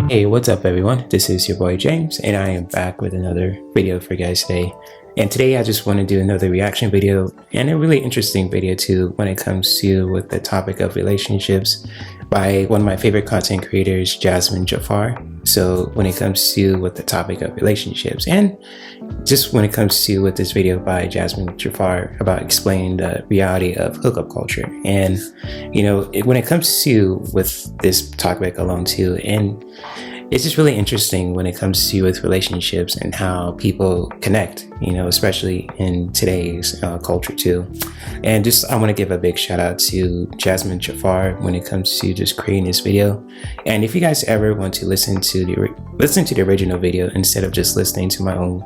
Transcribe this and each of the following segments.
Hey, what's up everyone? This is your boy James and I am back with another video for you guys today. And today I just want to do another reaction video and a really interesting video too when it comes to with the topic of relationships by one of my favorite content creators, Jasmine Jafar. So when it comes to with the topic of relationships and just when it comes to with this video by Jasmine Jafar about explaining the reality of hookup culture. And you know, when it comes to with this topic alone too, and it's just really interesting when it comes to with relationships and how people connect, you know, especially in today's culture too. And just I want to give a big shout out to Jasmine Jafar when it comes to just creating this video. And if you guys ever want to listen to the original video instead of just listening to my own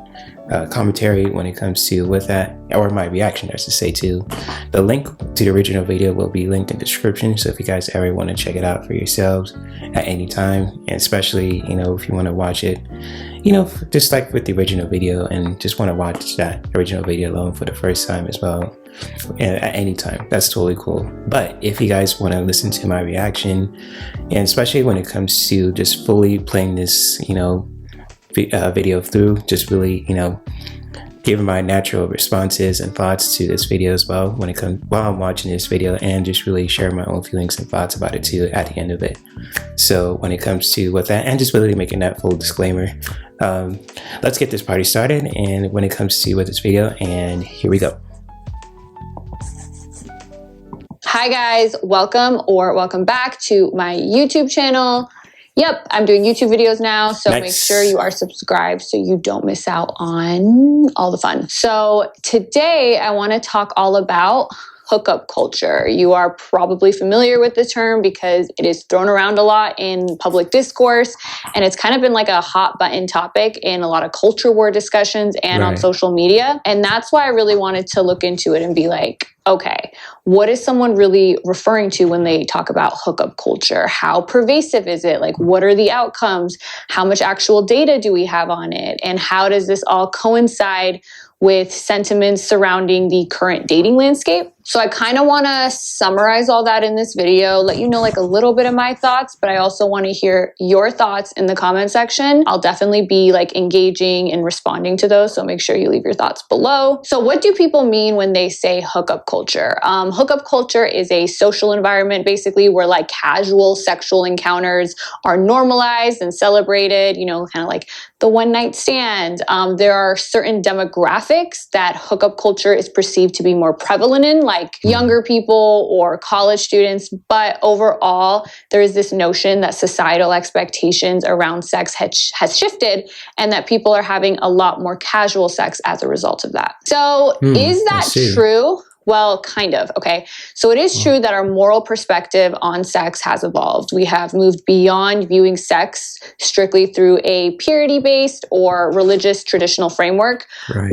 commentary when it comes to with that, or my reaction I should say too, the link to the original video will be linked in the description. So if you guys ever want to check it out for yourselves at any time, and especially, you know, if you want to watch it, you know, just like with the original video and just want to watch that original video alone for the first time as well, and at any time, that's totally cool. But if you guys want to listen to my reaction, and especially when it comes to just fully playing this, you know, video through, just really, you know, giving my natural responses and thoughts to this video as well when it comes while I'm watching this video, and just really share my own feelings and thoughts about it too at the end of it. So when it comes to with that, and just really making that full disclaimer, let's get this party started. And when it comes to with this video, and here we go. Hi guys, welcome back to my YouTube channel. Yep, I'm doing YouTube videos now, so Nice. Make sure you are subscribed so you don't miss out on all the fun. So today I want to talk all about hookup culture. You are probably familiar with the term because it is thrown around a lot in public discourse, and it's kind of been like a hot button topic in a lot of culture war discussions and on social media. And that's why I really wanted to look into it and be like, okay, what is someone really referring to when they talk about hookup culture? How pervasive is it? Like, what are the outcomes? How much actual data do we have on it? And how does this all coincide with sentiments surrounding the current dating landscape? So I kind of want to summarize all that in this video, let you know like a little bit of my thoughts, but I also want to hear your thoughts in the comment section. I'll definitely be like engaging and responding to those, so make sure you leave your thoughts below. So what do people mean when they say hookup culture? Hookup culture is a social environment basically where like casual sexual encounters are normalized and celebrated, you know, kind of like the one night stand. There are certain demographics that hookup culture is perceived to be more prevalent in, like younger people or college students. But overall, there is this notion that societal expectations around sex has shifted, and that people are having a lot more casual sex as a result of that. So is that true? Well, kind of, okay. So it is true that our moral perspective on sex has evolved. We have moved beyond viewing sex strictly through a purity-based or religious traditional framework.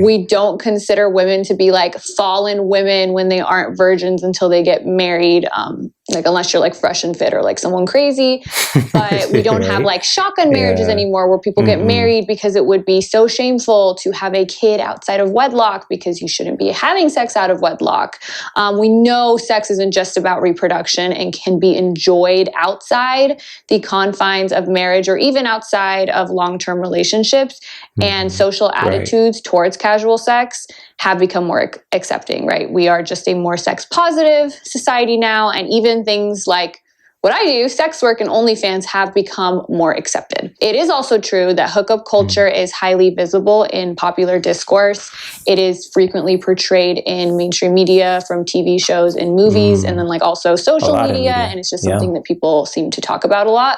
We don't consider women to be like fallen women when they aren't virgins until they get married, like unless you're like fresh and fit or like someone crazy. But we don't have like shotgun marriages anymore where people get married because it would be so shameful to have a kid outside of wedlock, because you shouldn't be having sex out of wedlock. We know sex isn't just about reproduction and can be enjoyed outside the confines of marriage or even outside of long-term relationships. And social attitudes towards casual sex have become more accepting, right? We are just a more sex positive society now, and even things like what I do, sex work and OnlyFans, have become more accepted. It is also true that hookup culture is highly visible in popular discourse. It is frequently portrayed in mainstream media, from TV shows and movies, and then like also social media, and it's just something that people seem to talk about a lot.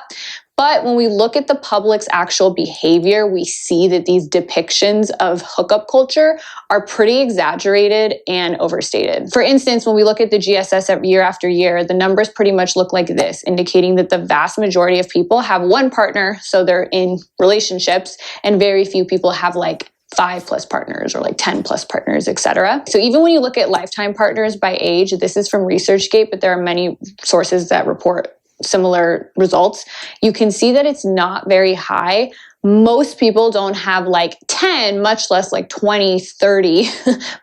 But when we look at the public's actual behavior, we see that these depictions of hookup culture are pretty exaggerated and overstated. For instance, when we look at the GSS year after year, the numbers pretty much look like this, indicating that the vast majority of people have one partner, so they're in relationships, and very few people have like 5+ partners or like 10+ partners, etc. So even when you look at lifetime partners by age, this is from ResearchGate, but there are many sources that report similar results, you can see that it's not very high. most people don't have like 10, much less like 20, 30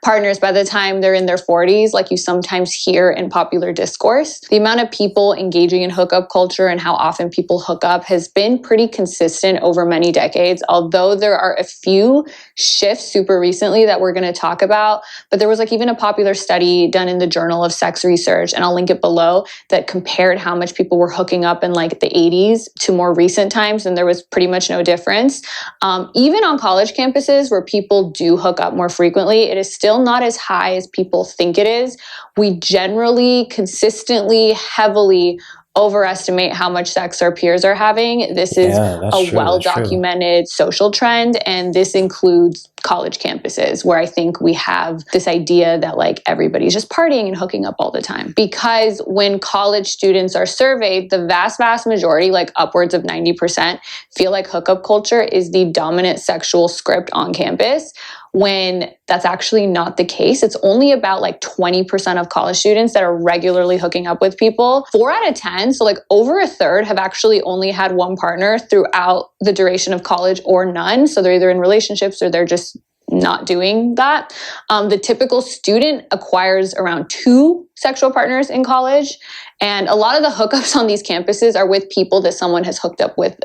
partners by the time they're in their 40s, like you sometimes hear in popular discourse. The amount of people engaging in hookup culture and how often people hook up has been pretty consistent over many decades, although there are a few shifts super recently that we're going to talk about. But there was like even a popular study done in the Journal of Sex Research, and I'll link it below, that compared how much people were hooking up in like the 80s to more recent times, and there was pretty much no difference. Even on college campuses where people do hook up more frequently, it is still not as high as people think it is. We generally, consistently, heavily overestimate how much sex our peers are having. This is a well-documented social trend, and this includes college campuses, where I think we have this idea that like everybody's just partying and hooking up all the time. Because when college students are surveyed, the vast majority, like upwards of 90%, feel like hookup culture is the dominant sexual script on campus, when that's actually not the case. It's only about like 20% of college students that are regularly hooking up with people. 4 out of 10, so like over a third, have actually only had one partner throughout the duration of college, or none. So they're either in relationships or they're just not doing that. The typical student acquires around 2 sexual partners in college. And a lot of the hookups on these campuses are with people that someone has hooked up with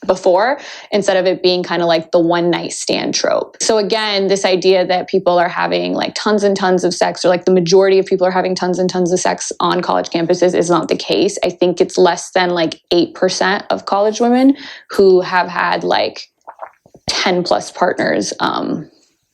before, instead of it being kind of like the one night stand trope. So again, this idea that people are having like tons and tons of sex, or like the majority of people are having tons and tons of sex on college campuses, is not the case. I think it's less than like 8% of college women who have had like 10 plus partners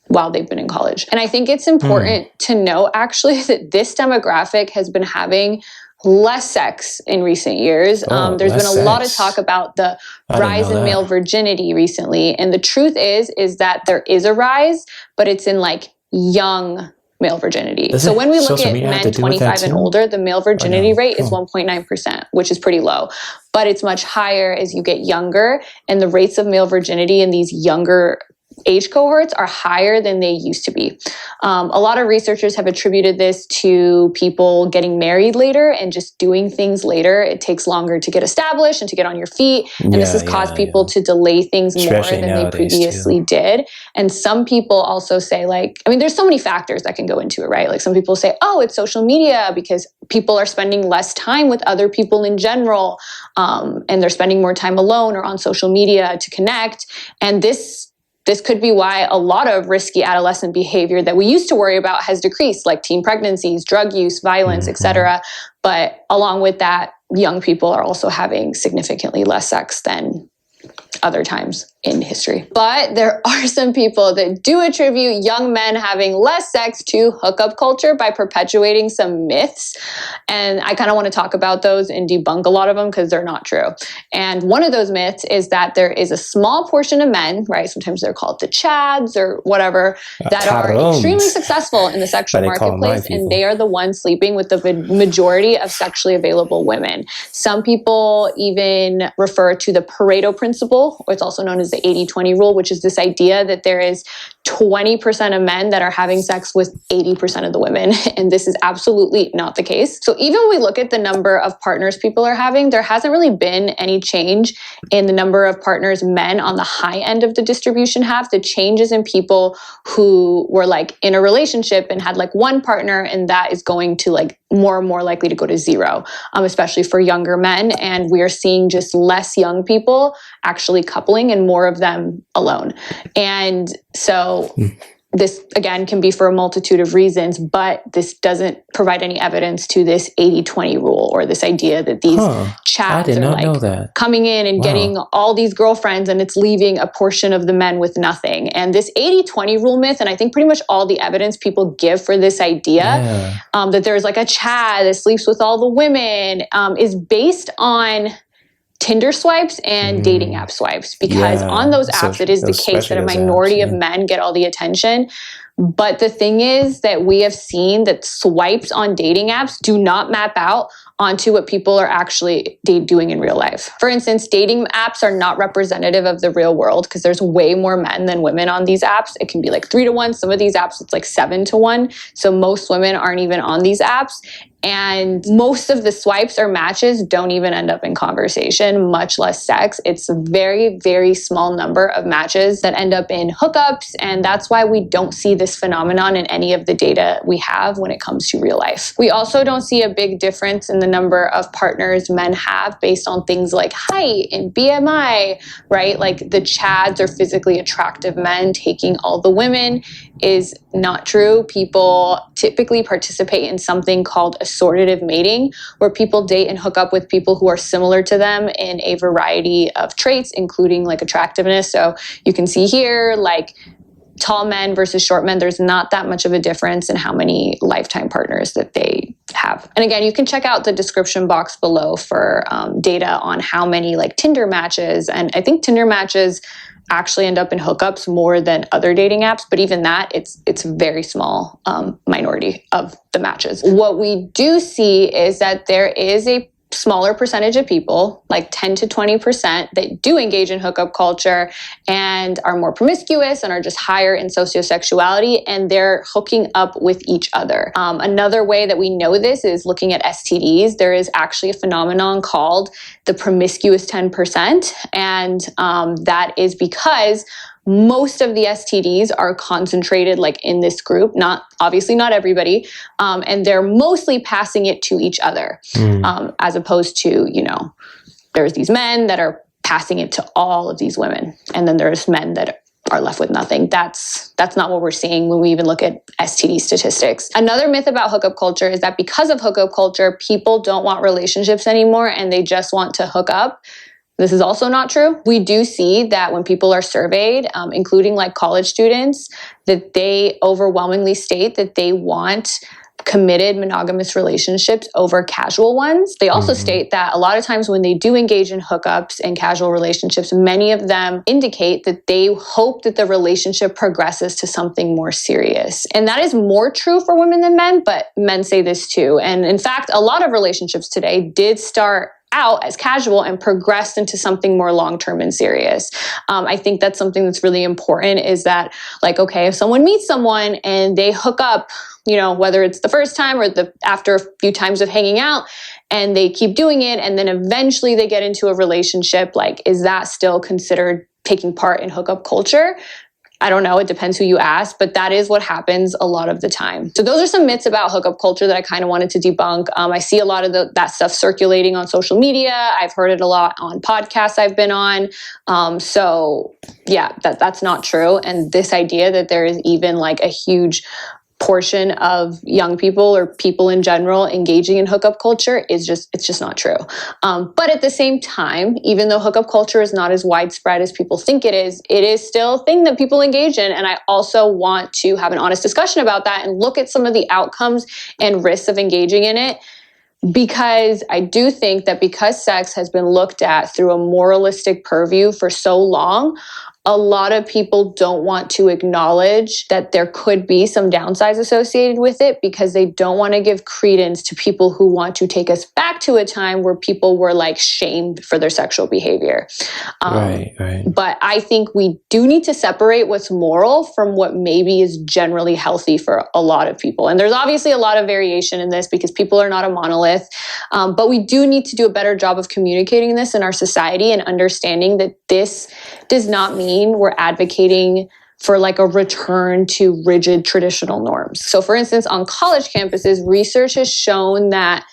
while they've been in college. And I think it's important to know actually that this demographic has been having less sex in recent years. There's been a lot of talk about the rise in male virginity recently. And the truth is that there is a rise, but it's in like young male virginity. So when we look at men 25 and older, the male virginity rate is 1.9%, which is pretty low. But it's much higher as you get younger, and the rates of male virginity in these younger age cohorts are higher than they used to be. A lot of researchers have attributed this to people getting married later and just doing things later. It takes longer to get established and to get on your feet. And this has caused people to delay things especially more than they previously did. And some people also say like, I mean, there's so many factors that can go into it, right? Like some people say, oh, it's social media because people are spending less time with other people in general. And they're spending more time alone or on social media to connect. And this could be why a lot of risky adolescent behavior that we used to worry about has decreased, like teen pregnancies, drug use, violence, etc. But along with that, young people are also having significantly less sex than other times in history. But there are some people that do attribute young men having less sex to hookup culture by perpetuating some myths. And I kind of want to talk about those and debunk a lot of them because they're not true. And one of those myths is that there is a small portion of men, right? Sometimes they're called the chads or whatever, that are extremely successful in the sexual marketplace, and they are the ones sleeping with the majority of sexually available women. Some people even refer to the Pareto principle, or it's also known as the 80-20 rule, which is this idea that there is 20% of men that are having sex with 80% of the women. And this is absolutely not the case. So even when we look at the number of partners people are having, there hasn't really been any change in the number of partners men on the high end of the distribution have. The change is in people who were like in a relationship and had like one partner, and that is going to like more and more likely to go to 0, especially for younger men. And we are seeing just less young people actually coupling and more of them alone. And so this, again, can be for a multitude of reasons, but this doesn't provide any evidence to this 80-20 rule, or this idea that these chads are like coming in and getting all these girlfriends and it's leaving a portion of the men with nothing. And this 80-20 rule myth, and I think pretty much all the evidence people give for this idea that there's like a chad that sleeps with all the women is based on Tinder swipes and dating app swipes, because on those apps, it is the case that a minority of men get all the attention. But the thing is that we have seen that swipes on dating apps do not map out onto what people are actually doing in real life. For instance, dating apps are not representative of the real world because there's way more men than women on these apps. It can be like 3 to 1. Some of these apps, it's like 7 to 1. So most women aren't even on these apps. And most of the swipes or matches don't even end up in conversation, much less sex. It's a very, very small number of matches that end up in hookups. And that's why we don't see this phenomenon in any of the data we have when it comes to real life. We also don't see a big difference in the number of partners men have based on things like height and BMI, right? Like the Chads or physically attractive men taking all the women is not true. People typically participate in something called assortative mating, where people date and hook up with people who are similar to them in a variety of traits, including like attractiveness. So you can see here, like tall men versus short men, there's not that much of a difference in how many lifetime partners that they have. And again, you can check out the description box below for data on how many like Tinder matches. And I think Tinder matches actually end up in hookups more than other dating apps, but even that, it's a very small minority of the matches. What we do see is that there is a smaller percentage of people, like 10 to 20%, that do engage in hookup culture and are more promiscuous and are just higher in sociosexuality, and they're hooking up with each other. Another way that we know this is looking at STDs. There is actually a phenomenon called the promiscuous 10%, and that is because most of the STDs are concentrated like in this group, obviously not everybody, and they're mostly passing it to each other, as opposed to, there's these men that are passing it to all of these women, and then there's men that are left with nothing. That's not what we're seeing when we even look at STD statistics. Another myth about hookup culture is that because of hookup culture, people don't want relationships anymore and they just want to hook up. This is also not true. We do see that when people are surveyed, including like college students, that they overwhelmingly state that they want committed monogamous relationships over casual ones. They also state that a lot of times when they do engage in hookups and casual relationships, many of them indicate that they hope that the relationship progresses to something more serious. And that is more true for women than men, but men say this too. And in fact, a lot of relationships today did start out as casual and progressed into something more long-term and serious. I think that's something that's really important, is that like, okay, if someone meets someone and they hook up, whether it's the first time or after a few times of hanging out, and they keep doing it, and then eventually they get into a relationship, like, is that still considered taking part in hookup culture? I don't know. It depends who you ask, but that is what happens a lot of the time. So those are some myths about hookup culture that I kind of wanted to debunk. I see a lot of that stuff circulating on social media. I've heard it a lot on podcasts I've been on. So yeah, that's not true. And this idea that there is even like a huge portion of young people or people in general engaging in hookup culture it's just not true. But at the same time, even though hookup culture is not as widespread as people think it is still a thing that people engage in. And I also want to have an honest discussion about that and look at some of the outcomes and risks of engaging in it. Because I do think that because sex has been looked at through a moralistic purview for so long, a lot of people don't want to acknowledge that there could be some downsides associated with it, because they don't want to give credence to people who want to take us back to a time where people were like shamed for their sexual behavior. Right. But I think we do need to separate what's moral from what maybe is generally healthy for a lot of people. And there's obviously a lot of variation in this because people are not a monolith. But we do need to do a better job of communicating this in our society and understanding that this does not mean we're advocating for like a return to rigid traditional norms. So for instance, on college campuses, research has shown that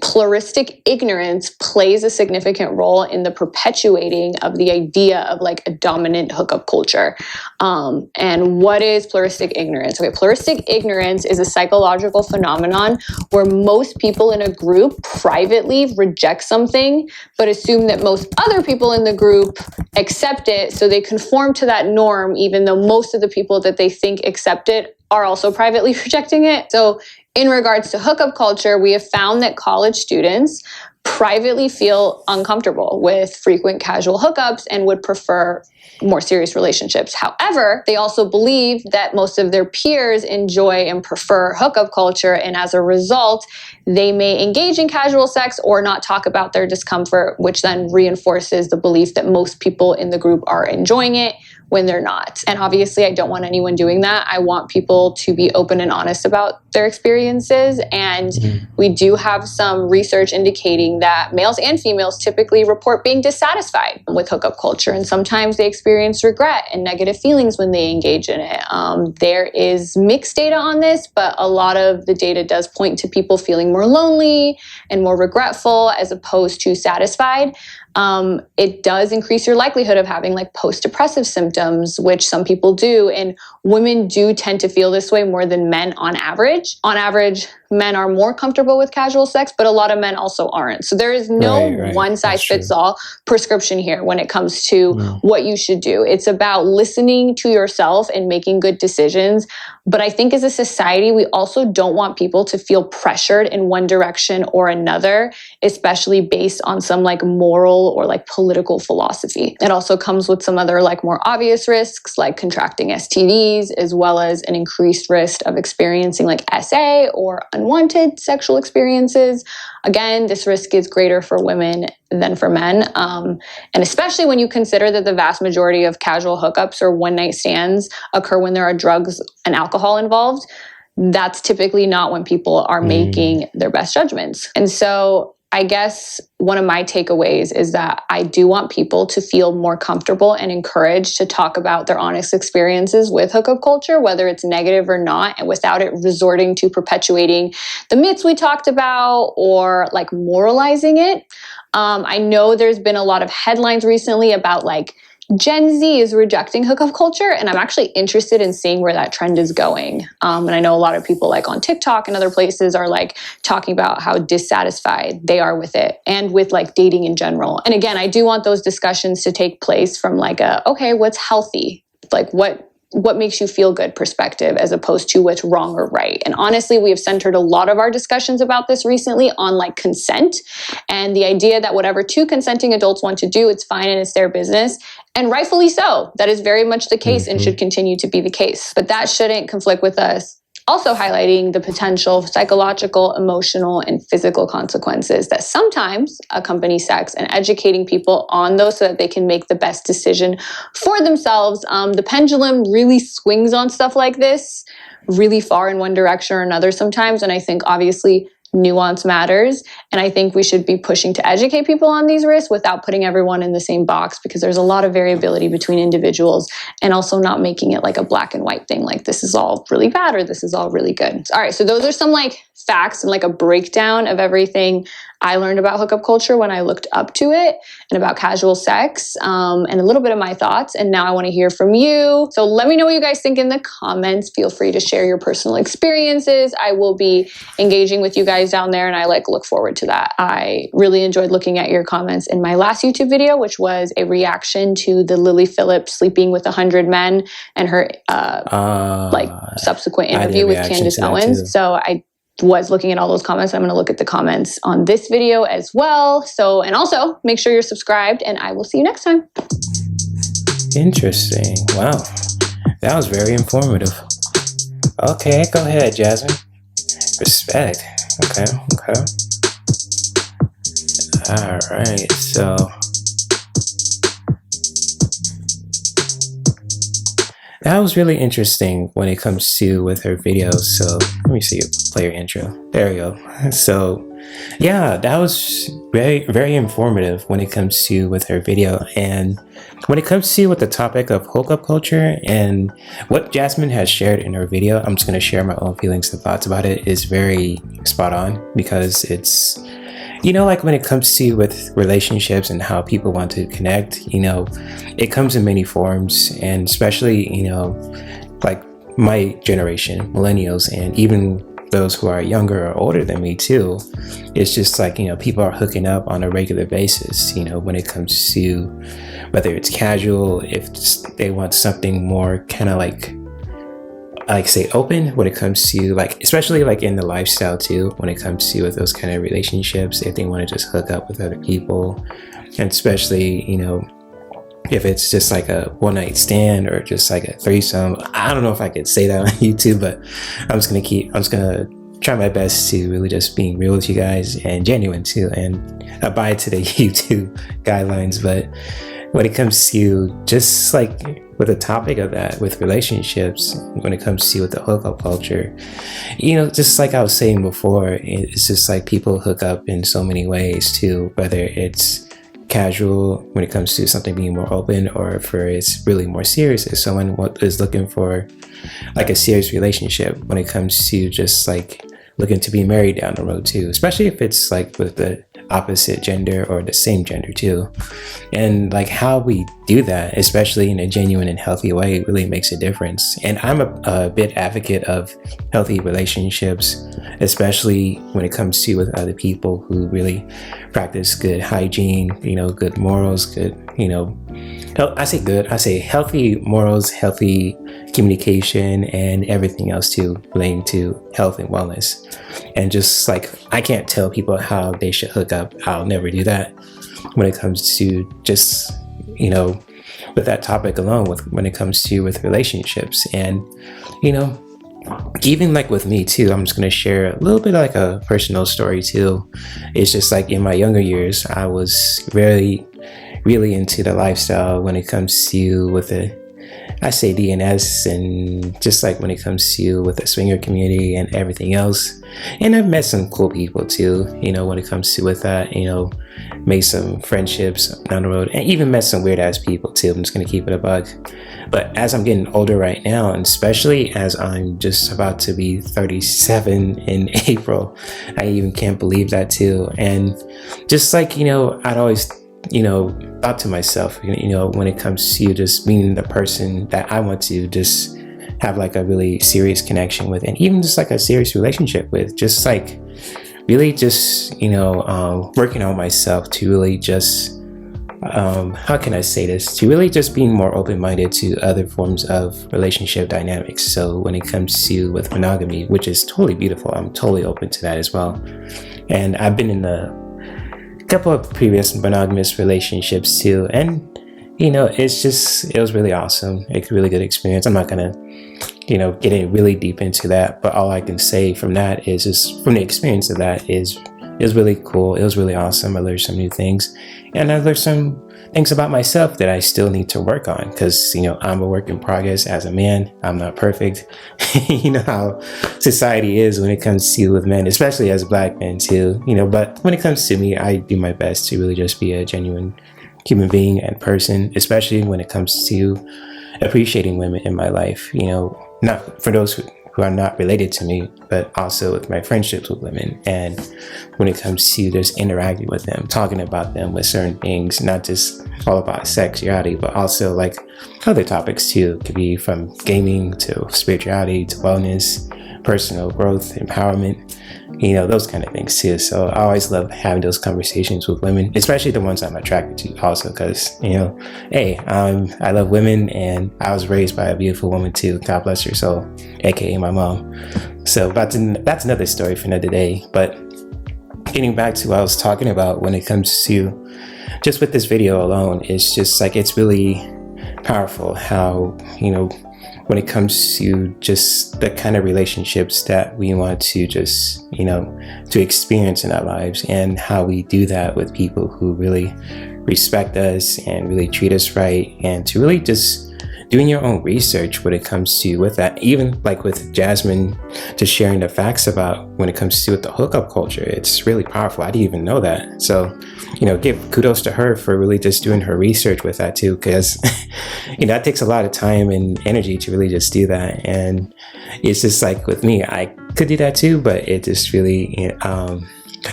pluralistic ignorance plays a significant role in the perpetuating of the idea of like a dominant hookup culture. And what is pluralistic ignorance? Okay, pluralistic ignorance is a psychological phenomenon where most people in a group privately reject something, but assume that most other people in the group accept it, so they conform to that norm, even though most of the people that they think accept it are also privately rejecting it. So in regards to hookup culture, we have found that college students privately feel uncomfortable with frequent casual hookups and would prefer more serious relationships. However, they also believe that most of their peers enjoy and prefer hookup culture, and as a result, they may engage in casual sex or not talk about their discomfort, which then reinforces the belief that most people in the group are enjoying it, when they're not. And obviously, I don't want anyone doing that. I want people to be open and honest about their experiences. And we do have some research indicating that males and females typically report being dissatisfied with hookup culture. And sometimes they experience regret and negative feelings when they engage in it. There is mixed data on this, but a lot of the data does point to people feeling more lonely and more regretful as opposed to satisfied. It does increase your likelihood of having like post-depressive symptoms, which some people do. And women do tend to feel this way more than men on average. On average, men are more comfortable with casual sex, but a lot of men also aren't. So there is no one size fits all prescription here when it comes to what you should do. It's about listening to yourself and making good decisions. But I think as a society, we also don't want people to feel pressured in one direction or another, especially based on some like moral or like political philosophy. It also comes with some other like more obvious risks, like contracting STDs, as well as an increased risk of experiencing like SA or unwanted sexual experiences. Again, this risk is greater for women than for men. And especially when you consider that the vast majority of casual hookups or one-night stands occur when there are drugs and alcohol involved. That's typically not when people are making their best judgments. And so I guess one of my takeaways is that I do want people to feel more comfortable and encouraged to talk about their honest experiences with hookup culture, whether it's negative or not, and without it resorting to perpetuating the myths we talked about or like moralizing it. I know there's been a lot of headlines recently about like Gen Z is rejecting hookup culture, and I'm actually interested in seeing where that trend is going. And I know a lot of people like on TikTok and other places are like talking about how dissatisfied they are with it and with like dating in general. And again, I do want those discussions to take place from like okay, what's healthy? Like what makes you feel good perspective as opposed to what's wrong or right. And honestly, we have centered a lot of our discussions about this recently on like consent and the idea that whatever two consenting adults want to do, it's fine and it's their business. And rightfully so. That is very much the case and should continue to be the case. But that shouldn't conflict with us also highlighting the potential psychological, emotional, and physical consequences that sometimes accompany sex and educating people on those so that they can make the best decision for themselves. The pendulum really swings on stuff like this really far in one direction or another sometimes. And I think obviously nuance matters. And I think we should be pushing to educate people on these risks without putting everyone in the same box, because there's a lot of variability between individuals, and also not making it like a black and white thing, like this is all really bad or this is all really good. All right, so those are some like facts and like a breakdown of everything I learned about hookup culture when I looked up to it and about casual sex, and a little bit of my thoughts. And now I want to hear from you. So let me know what you guys think in the comments. Feel free to share your personal experiences. I will be engaging with you guys down there, and I like look forward to that. I really enjoyed looking at your comments in my last YouTube video, which was a reaction to the Lily Phillips sleeping with 100 men and her like subsequent interview with Candace Owens. So I was looking at all those comments. I'm going to look at the comments on this video as well. So, and also make sure you're subscribed, and I will see you next time. Interesting. Wow. That was very informative. Okay, go ahead, Jasmine. Respect. Okay. All right. So that was really interesting when it comes to with her videos. So let me see, play your intro. There we go. So yeah, that was very, very informative when it comes to with her video. And when it comes to with the topic of hookup culture and what Jasmine has shared in her video, I'm just going to share my own feelings and thoughts about it, is very spot on, because it's, you know, like when it comes to with relationships and how people want to connect, you know, it comes in many forms, and especially, you know, like my generation, millennials, and even those who are younger or older than me too. It's just like, you know, people are hooking up on a regular basis, you know, when it comes to whether it's casual, if they want something more kind of like say open when it comes to like, especially like in the lifestyle too, when it comes to with those kind of relationships, if they want to just hook up with other people, and especially, you know, if it's just like a one-night stand or just like a threesome. I don't know if I could say that on YouTube, but I'm just gonna try my best to really just being real with you guys and genuine too, and abide to the YouTube guidelines. But when it comes to just like with the topic of that, with relationships, when it comes to with the hookup culture, just like I was saying before, it's just like people hook up in so many ways too, whether it's casual when it comes to something being more open, or if it's really more serious, if someone is looking for like a serious relationship, when it comes to just like looking to be married down the road too, especially if it's like with the opposite gender or the same gender too. And like how we do that, especially in a genuine and healthy way, really makes a difference. And I'm a big advocate of healthy relationships, especially when it comes to with other people who really practice good hygiene, good morals, good, I say healthy morals, healthy communication, and everything else too, relating to health and wellness. And just like, I can't tell people how they should hook up. I'll never do that when it comes to just, with that topic alone, when it comes to with relationships. And, even like with me too, I'm just going to share a little bit like a personal story too. It's just like in my younger years, I was really into the lifestyle when it comes to with I say DNS, and just like when it comes to with the swinger community and everything else. And I've met some cool people too, when it comes to with that, made some friendships down the road, and even met some weird ass people too. I'm just going to keep it a bug. But as I'm getting older right now, and especially as I'm just about to be 37 in April, I even can't believe that too. And just like, I'd always thought to myself, when it comes to just being the person that I want to just have like a really serious connection with, and even just like a serious relationship with, just like really just, working on myself to really just, how can I say this? To really just being more open-minded to other forms of relationship dynamics. So when it comes to with monogamy, which is totally beautiful, I'm totally open to that as well. And I've been in a couple of previous monogamous relationships too, and it was really awesome, a really good experience. I'm not gonna get in really deep into that, but all I can say from that is just from the experience of that is it was really cool. It was really awesome. I learned some new things, and I learned some things about myself that I still need to work on, because I'm a work in progress as a man. I'm not perfect. You know how society is when it comes to with men, especially as Black men too, but when it comes to me, I do my best to really just be a genuine human being and person, especially when it comes to appreciating women in my life, not for those who are not related to me, but also with my friendships with women. And when it comes to just interacting with them, talking about them with certain things, not just all about sexuality, but also like other topics too. It could be from gaming to spirituality to wellness, personal growth, empowerment, those kind of things too. So I always love having those conversations with women, especially the ones I'm attracted to also, because, hey, I love women, and I was raised by a beautiful woman too. God bless her soul, aka my mom. So that's another story for another day. But getting back to what I was talking about when it comes to just with this video alone, it's just like, it's really powerful how, when it comes to just the kind of relationships that we want to just, to experience in our lives, and how we do that with people who really respect us and really treat us right, and to really just doing your own research when it comes to with that. Even like with Jasmine, just sharing the facts about when it comes to with the hookup culture, it's really powerful. I didn't even know that. So, give kudos to her for really just doing her research with that too, because that takes a lot of time and energy to really just do that. And it's just like with me, I could do that too, but it just really,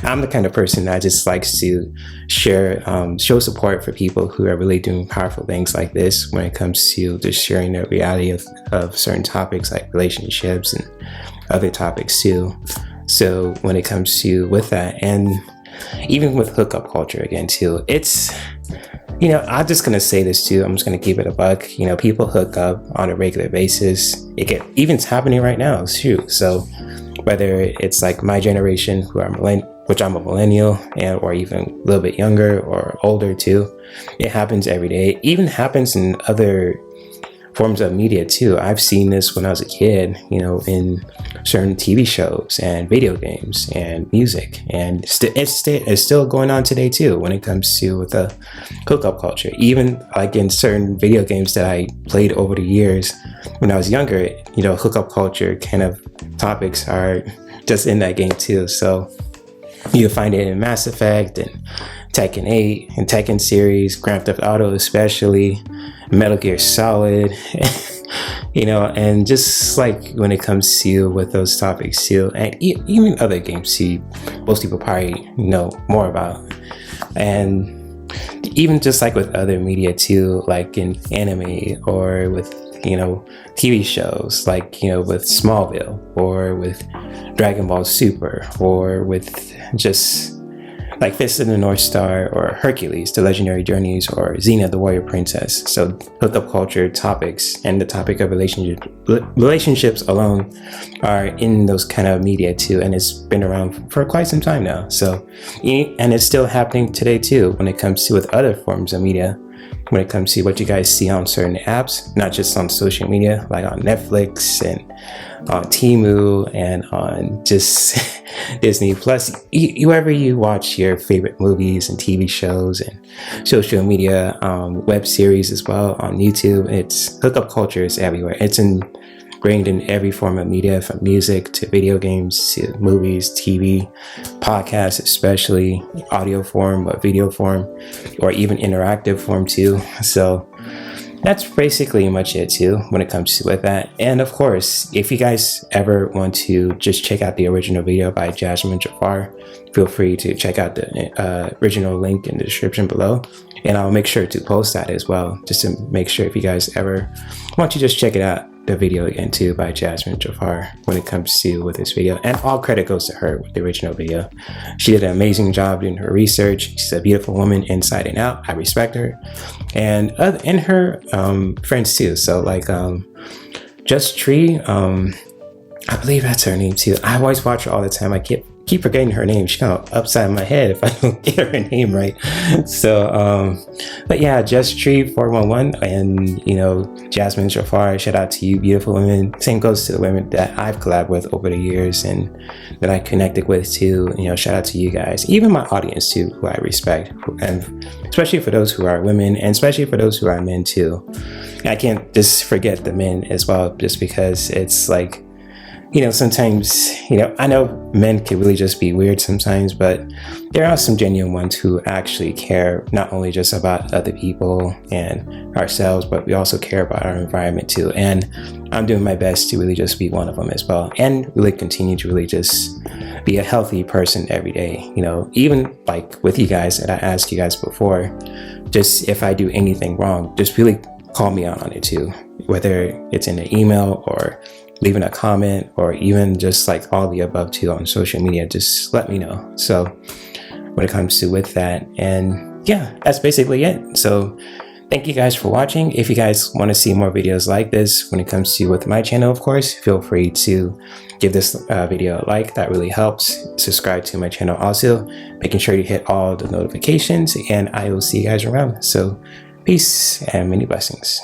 I'm the kind of person that just likes to show support for people who are really doing powerful things like this when it comes to just sharing the reality of certain topics like relationships and other topics too. So when it comes to with that, and even with hookup culture again too, it's, I'm just going to say this too. I'm just going to keep it a buck. People hook up on a regular basis. It's happening right now too. So whether it's like my generation, which I'm a millennial, or even a little bit younger or older too, it happens every day. It even happens in other forms of media too. I've seen this when I was a kid, you know, in certain TV shows and video games and music, and it's still going on today too when it comes to the hookup culture. Even like in certain video games that I played over the years when I was younger, you know, hookup culture kind of topics are just in that game too. So you'll find it in Mass Effect and Tekken 8 and Tekken series, Grand Theft Auto especially, Metal Gear Solid, you know, and just like when it comes to with those topics too, and even other games too, most people probably know more about. And even just like with other media too, like in anime or with, you know, TV shows, like, you know, with Smallville or with Dragon Ball Super or with just like Fist of the North Star or Hercules, The Legendary Journeys, or Xena, the Warrior Princess. So hookup culture topics and the topic of relationships alone are in those kind of media too, and it's been around for quite some time now. So, and it's still happening today too when it comes to with other forms of media, when it comes to what you guys see on certain apps, not just on social media, like on Netflix and on Temu and on just Disney Plus, wherever you watch your favorite movies and TV shows and social media, web series as well on YouTube. It's hookup culture is everywhere. It's ingrained in every form of media, from music to video games to movies, TV, podcasts, especially audio form, but video form, or even interactive form too. So that's basically much it too when it comes to with that. And of course, if you guys ever want to just check out the original video by Jasmine Jafar, feel free to check out the original link in the description below, and I'll make sure to post that as well, just to make sure if you guys ever want to just check it out, the video again too by Jasmine Jafar when it comes to with this video. And all credit goes to her with the original video. She did an amazing job doing her research. She's a beautiful woman inside and out. I respect her, and her friends too. So like Just Tree, I believe that's her name too. I always watch her all the time. I keep forgetting her name. She's kind of upside my head if I don't get her name right. So, but yeah, Just Tree 411, and you know, Jasmine Jafar, shout out to you, beautiful women. Same goes to the women that I've collabed with over the years and that I connected with too. You know, shout out to you guys, even my audience too, who I respect, and especially for those who are women, and especially for those who are men too. I can't just forget the men as well, just because it's like, you know, sometimes, you know, I know men can really just be weird sometimes, but there are some genuine ones who actually care not only just about other people and ourselves, but we also care about our environment too. And I'm doing my best to really just be one of them as well, and really continue to really just be a healthy person every day. You know, even like with you guys, and I asked you guys before, just if I do anything wrong, just really call me out on it too, whether it's in an email or leaving a comment, or even just like all the above too on social media. Just let me know. So when it comes to with that, and yeah, that's basically it. So thank you guys for watching. If you guys want to see more videos like this when it comes to with my channel, of course, feel free to give this video a like. That really helps. Subscribe to my channel also, making sure you hit all the notifications, and I will see you guys around. So peace and many blessings.